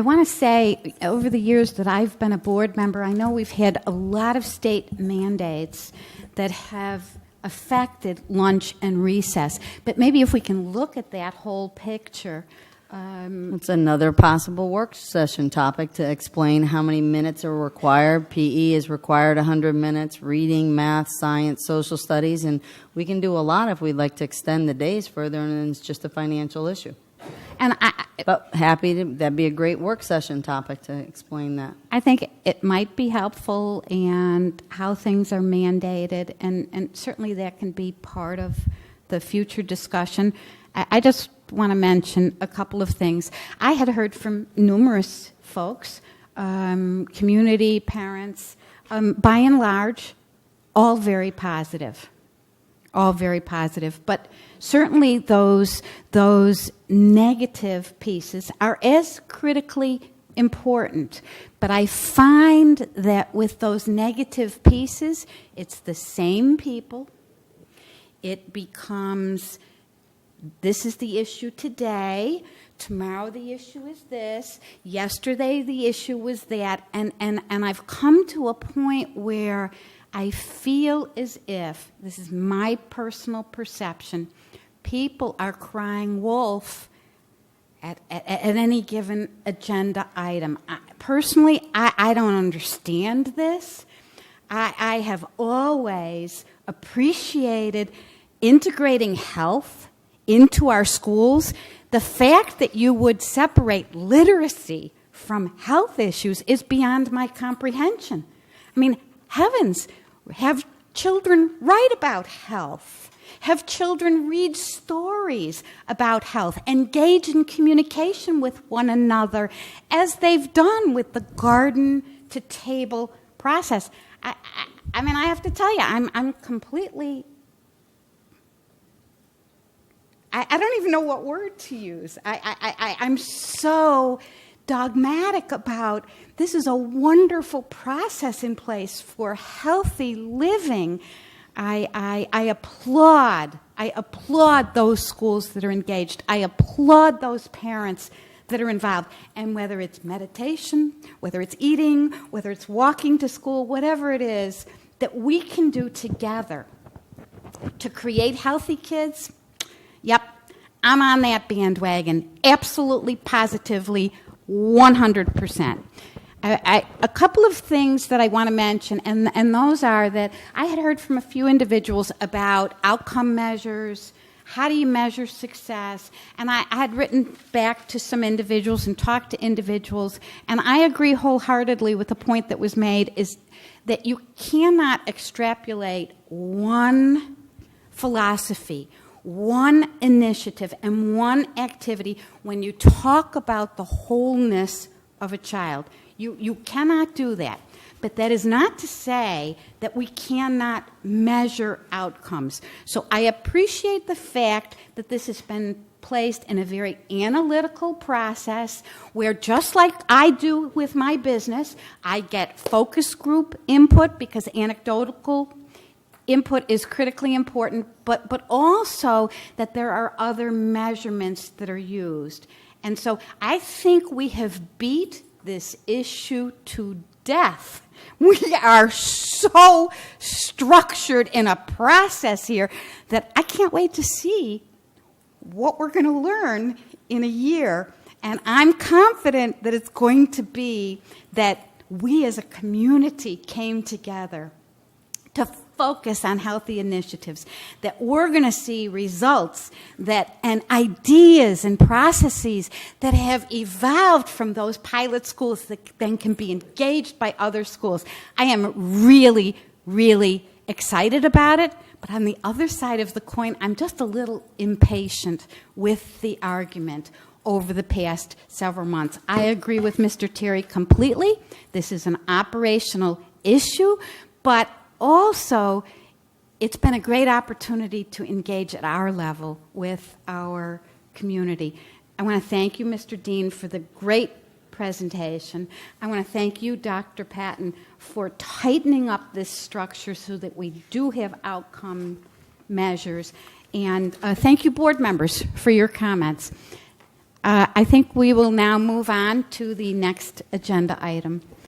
I want to say, over the years that I've been a board member, I know we've had a lot of state mandates that have affected lunch and recess. But maybe if we can look at that whole picture. It's another possible work session topic to explain how many minutes are required. PE is required 100 minutes, reading, math, science, social studies, and we can do a lot if we'd like to extend the days further, and then it's just a financial issue. And But that'd be a great work session topic to explain that. I think it might be helpful, and how things are mandated, and certainly that can be part of the future discussion. I just want to mention a couple of things. I had heard from numerous folks, community, parents, by and large, all very positive. All very positive. But certainly those negative pieces are as critically important. But I find that with those negative pieces, it's the same people. It becomes, this is the issue today, tomorrow the issue is this, yesterday the issue was that, and I've come to a point where I feel as if, this is my personal perception, people are crying wolf at any given agenda item. Personally, I don't understand this. I have always appreciated integrating health into our schools. The fact that you would separate literacy from health issues is beyond my comprehension. I mean, heavens, have children write about health. Have children read stories about health. Engage in communication with one another as they've done with the garden-to-table process. I mean, I have to tell you, I'm completely... I don't even know what word to use. I'm so dogmatic about this is a wonderful process in place for healthy living. I applaud those schools that are engaged. I applaud those parents that are involved. And whether it's meditation, whether it's eating, whether it's walking to school, whatever it is that we can do together to create healthy kids, yep, I'm on that bandwagon, absolutely, positively, 100%. A couple of things that I want to mention, and those are that I had heard from a few individuals about outcome measures, how do you measure success, and I had written back to some individuals and talked to individuals, and I agree wholeheartedly with the point that was made, is that you cannot extrapolate one philosophy, one initiative, and one activity when you talk about the wholeness of a child. You cannot do that. But that is not to say that we cannot measure outcomes. So I appreciate the fact that this has been placed in a very analytical process where, just like I do with my business, I get focus group input because anecdotal input is critically important, but also that there are other measurements that are used. And so I think we have beat this issue to death. We are so structured in a process here that I can't wait to see what we're going to learn in a year. And I'm confident that it's going to be that we as a community came together to focus on healthy initiatives, that we're going to see results and ideas and processes that have evolved from those pilot schools that then can be engaged by other schools. I am really, really excited about it, but on the other side of the coin, I'm just a little impatient with the argument over the past several months. I agree with Mr. Terry completely. This is an operational issue, but also, it's been a great opportunity to engage at our level with our community. I want to thank you, Mr. Dean, for the great presentation. I want to thank you, Dr. Patton, for tightening up this structure so that we do have outcome measures. And thank you, board members, for your comments. I think we will now move on to the next agenda item.